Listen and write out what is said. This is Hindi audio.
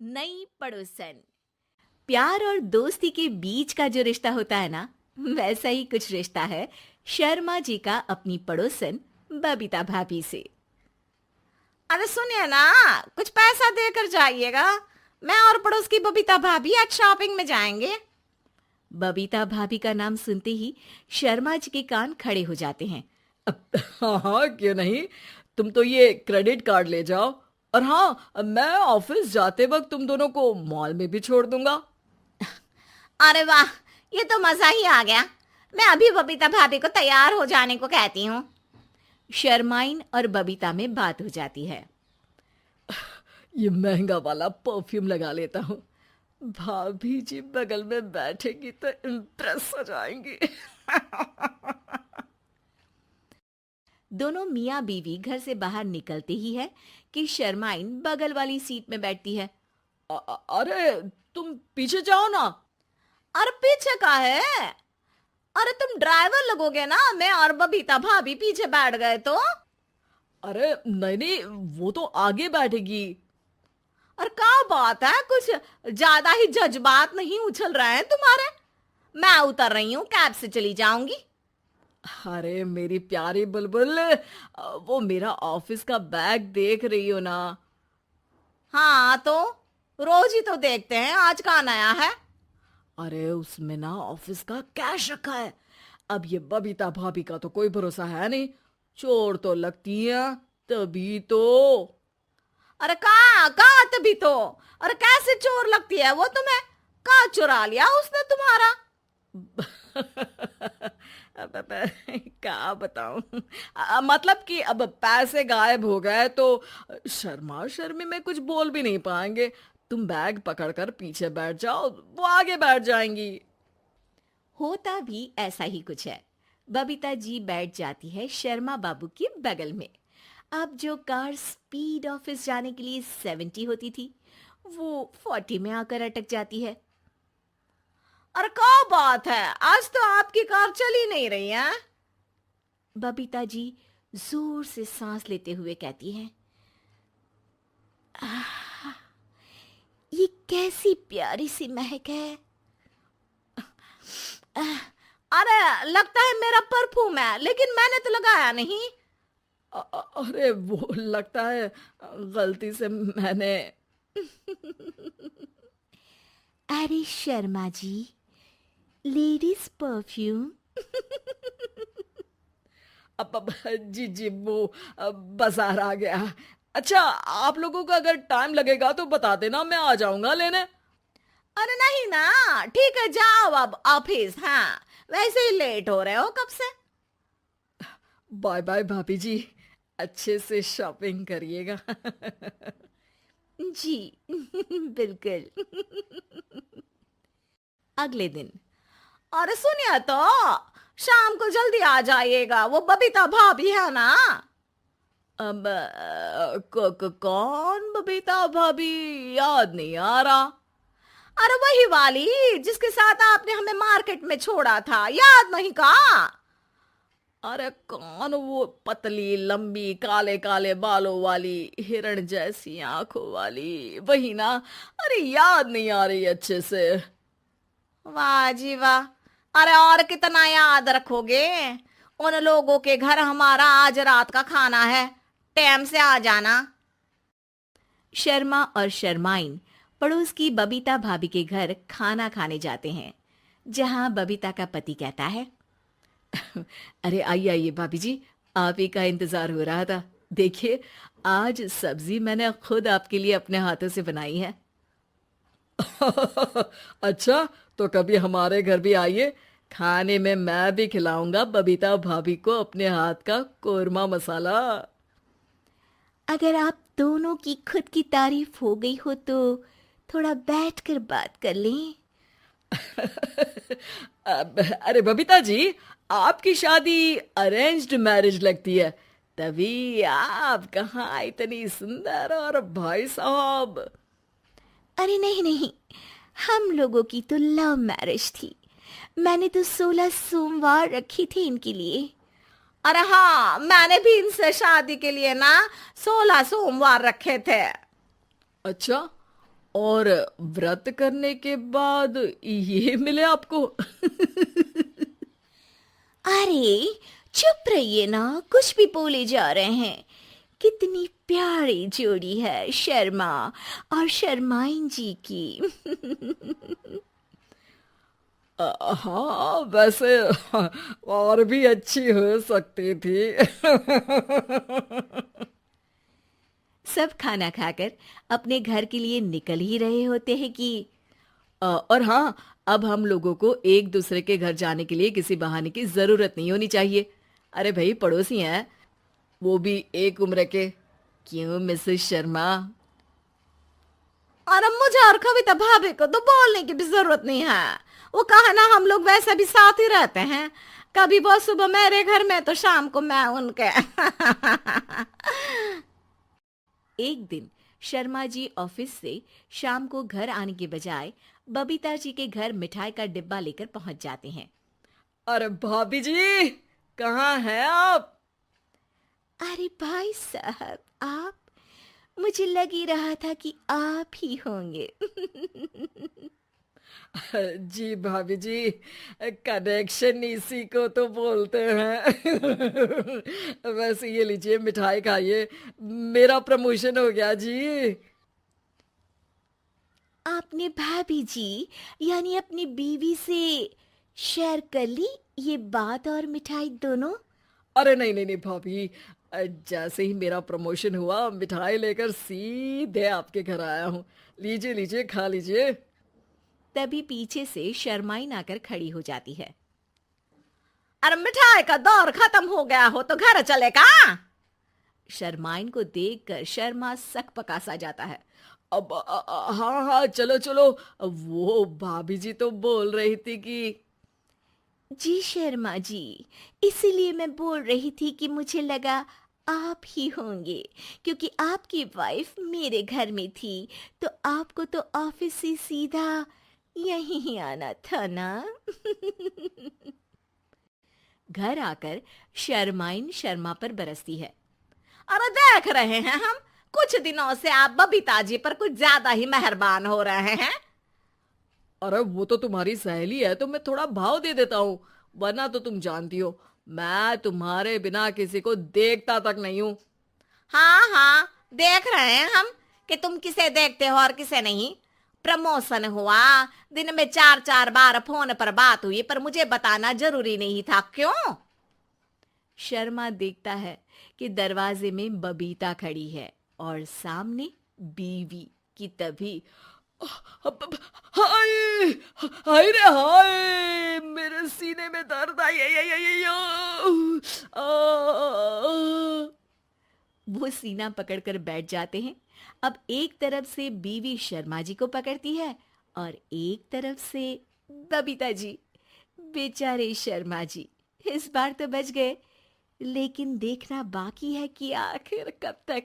नई पड़ोसन। प्यार और दोस्ती के बीच का जो रिश्ता होता है ना, वैसा ही कुछ रिश्ता है शर्मा जी का अपनी पड़ोसन बबीता भाभी से। अरे सुनिए ना, कुछ पैसा देकर जाइएगा। मैं और पड़ोस की बबीता भाभी आज शॉपिंग में जाएंगे। बबीता भाभी का नाम सुनते ही शर्मा जी के कान खड़े हो जाते हैं। हाँ हाँ, क्यों नहीं। तुम तो ये क्रेडिट कार्ड ले जाओ। और हाँ, मैं ऑफिस जाते वक्त तुम दोनों को मॉल में भी छोड़ दूंगा। अरे वाह, ये तो मजा ही आ गया। मैं अभी बबीता भाभी को तैयार हो जाने को कहती हूँ। शर्माइन और बबीता में बात हो जाती है। ये महंगा वाला परफ्यूम लगा लेता हूँ। भाभी जी बगल में बैठेगी तो इम्प्रेस हो जाएंगी। दोनों मियाँ बीवी घर से बाहर निकलते ही है कि शर्माइन बगल वाली सीट में बैठती है। अरे तुम पीछे जाओ ना। अरे पीछे का है? अरे तुम ड्राइवर लगोगे ना, मैं और बबीता भाभी पीछे बैठ गए तो। अरे नहीं नहीं, वो तो आगे बैठेगी। और क्या बात है, कुछ ज्यादा ही जज्बात नहीं उछल रहे हैं तुम्हारे? मैं उतर रही हूँ, कैब से चली जाऊंगी। अरे मेरी प्यारी बुलबुल, वो मेरा ऑफिस का बैग देख रही हो ना। हाँ तो रोज ही तो देखते हैं, आज का नया है? अरे उसमें ना ऑफिस का कैश रखा है। अब ये बबीता भाभी का तो कोई भरोसा है नहीं, चोर तो लगती है तभी तो। अरे कहाँ कहाँ तभी तो। अरे कैसे चोर लगती है वो तुम्हें? कहाँ चुरा लिया उसने तुम्हारा? अब क्या बताऊं। मतलब कि अब पैसे गायब हो गए तो शर्मा शर्मी में कुछ बोल भी नहीं पाएंगे। तुम बैग पकड़कर पीछे बैठ जाओ, वो आगे बैठ जाएंगी। होता भी ऐसा ही कुछ है। बबीता जी बैठ जाती है शर्मा बाबू के बगल में। अब जो कार स्पीड ऑफिस जाने के लिए 70 होती थी, वो 40 में आकर अटक जाती है। अरे क्या बात है, आज तो आपकी कार चली नहीं रही है। बबीता जी जोर से सांस लेते हुए कहती हैं, ये कैसी प्यारी सी महक है। अरे लगता है मेरा परफ्यूम है, लेकिन मैंने तो लगाया नहीं। अरे वो लगता है गलती से मैंने। अरे शर्मा जी, लेडीज परफ्यूम। अब जी जी, वो बाजार आ गया। अच्छा, आप लोगों का अगर टाइम लगेगा तो बता देना, मैं आ जाऊंगा लेने। अरे नहीं ना, ठीक है जाओ अब ऑफिस। हाँ वैसे ही लेट हो रहे हो कब से। बाय बाय भाभी जी, अच्छे से शॉपिंग करिएगा। जी बिल्कुल। अगले दिन। अरे सुनिए तो, शाम को जल्दी आ जाइएगा, वो बबीता भाभी है ना। अब कौन बबीता भाभी? याद नहीं आ रहा। अरे वही वाली जिसके साथ आपने हमें मार्केट में छोड़ा था, याद नहीं का? अरे कौन वो पतली लंबी काले काले बालों वाली हिरण जैसी आंखों वाली, वही ना। अरे याद नहीं आ रही अच्छे से। वाह जी वाह। अरे और कितना याद रखोगे? उन लोगों के घर हमारा आज रात का खाना है, टाइम से आ जाना। शर्मा और शर्माइन पड़ोस की बबीता भाभी के घर खाना खाने जाते हैं, जहां बबीता का पति कहता है, अरे आइए आइए भाभी जी, आप ही का इंतजार हो रहा था। देखिए, आज सब्जी मैंने खुद आपके लिए अपने हाथों से बनाई है। अच्छा, तो कभी हमारे घर भी आइए। खाने में मैं भी खिलाऊंगा बबीता भाभी को अपने हाथ का कोरमा मसाला। अगर आप दोनों की खुद की तारीफ हो गई हो तो थोड़ा बैठकर बात कर लें। अरे बबीता जी, आपकी शादी अरेंज्ड मैरिज लगती है, तभी आप कहाँ इतनी सुंदर। और भाई साहब? अरे नहीं नहीं, हम लोगों की तो लव मैरिज थी। मैंने तो 16 सोमवार रखी थी इनके लिए। अरे हाँ, मैंने भी इनसे शादी के लिए ना 16 सोमवार रखे थे। अच्छा, और व्रत करने के बाद ये मिले आपको? अरे चुप रहिए ना, कुछ भी बोले जा रहे हैं। कितनी प्यारी जोड़ी है शर्मा और शर्माइन जी की। हाँ, वैसे और भी अच्छी हो सकती थी। सब खाना खाकर अपने घर के लिए निकल ही रहे होते हैं कि और हाँ, अब हम लोगों को एक दूसरे के घर जाने के लिए किसी बहाने की जरूरत नहीं होनी चाहिए। अरे भाई, पड़ोसी हैं, वो भी एक उम्र के। क्यों मिसेस शर्मा? और अब मुझे और कविता भाभी को तो बोलने की भी जरूरत नहीं है। वो कहा ना, हम लोग वैसे भी साथ ही रहते हैं। कभी वो सुबह मेरे घर में तो शाम को मैं उनके। एक दिन शर्मा जी ऑफिस से शाम को घर आने के बजाय बबीता जी के घर मिठाई का डिब्बा लेकर पहुंच जाते हैं। अरे भाभी जी, कहाँ हैं आप? अरे भाई साहब, आप? मुझे लग ही रहा था कि आप ही होंगे। जी भाभी जी, कनेक्शन इसी को तो बोलते हैं। वैसे ये लीजिए, मिठाई खाइए, मेरा प्रमोशन हो गया जी। आपने भाभी जी यानी अपनी बीवी से शेयर कर ली ये बात और मिठाई दोनों? अरे नहीं नहीं नहीं भाभी, जैसे ही मेरा प्रमोशन हुआ, मिठाई लेकर सीधे आपके घर आया हूँ। लीजिए लीजिए, खा लीजिए। तभी पीछे से शर्माइन आकर खड़ी हो जाती है। अरे मिठाई का दौर खत्म हो गया हो तो घर चले का? शर्माइन को देखकर शर्मा सकपका सा जाता है। अब हाँ हाँ, चलो चलो। वो भाभी जी तो बोल रही थी कि जी शर्मा जी, इसीलिए मैं बोल रही थी कि मुझे लगा आप ही होंगे, क्योंकि आपकी वाइफ मेरे घर में थी तो आपको तो ऑफिस से सीधा यहीं ही आना था ना। घर आकर शर्माइन शर्मा पर बरसती है। अरे देख रहे हैं हम, कुछ दिनों से आप बबीता जी पर कुछ ज्यादा ही मेहरबान हो रहे हैं। अरे वो तो तुम्हारी सहेली है तो मैं थोड़ा भाव दे देता हूँ, वरना तो तुम जानती हो मैं तुम्हारे बिना किसी को देखता तक नहीं हूँ। हाँ हाँ, देख रहे हैं हम कि तुम किसे देखते हो और किसे नहीं। प्रमोशन हुआ, दिन में 4-4 बार फोन पर बात हुई, पर मुझे बताना जरूरी नहीं था, क्यों? शर्मा देखता है कि दरवाजे में बबीता खड़ी है और सामने बीवी की। तभी हाय हाय रे हाय, मेरे सीने में दर्द आई आई आई आई आई, वो सीना पकड़कर बैठ जाते हैं। अब एक तरफ से बीवी शर्मा जी को पकड़ती है और एक तरफ से बबीता जी। बेचारे शर्मा जी इस बार तो बच गए, लेकिन देखना बाकी है कि आखिर कब तक।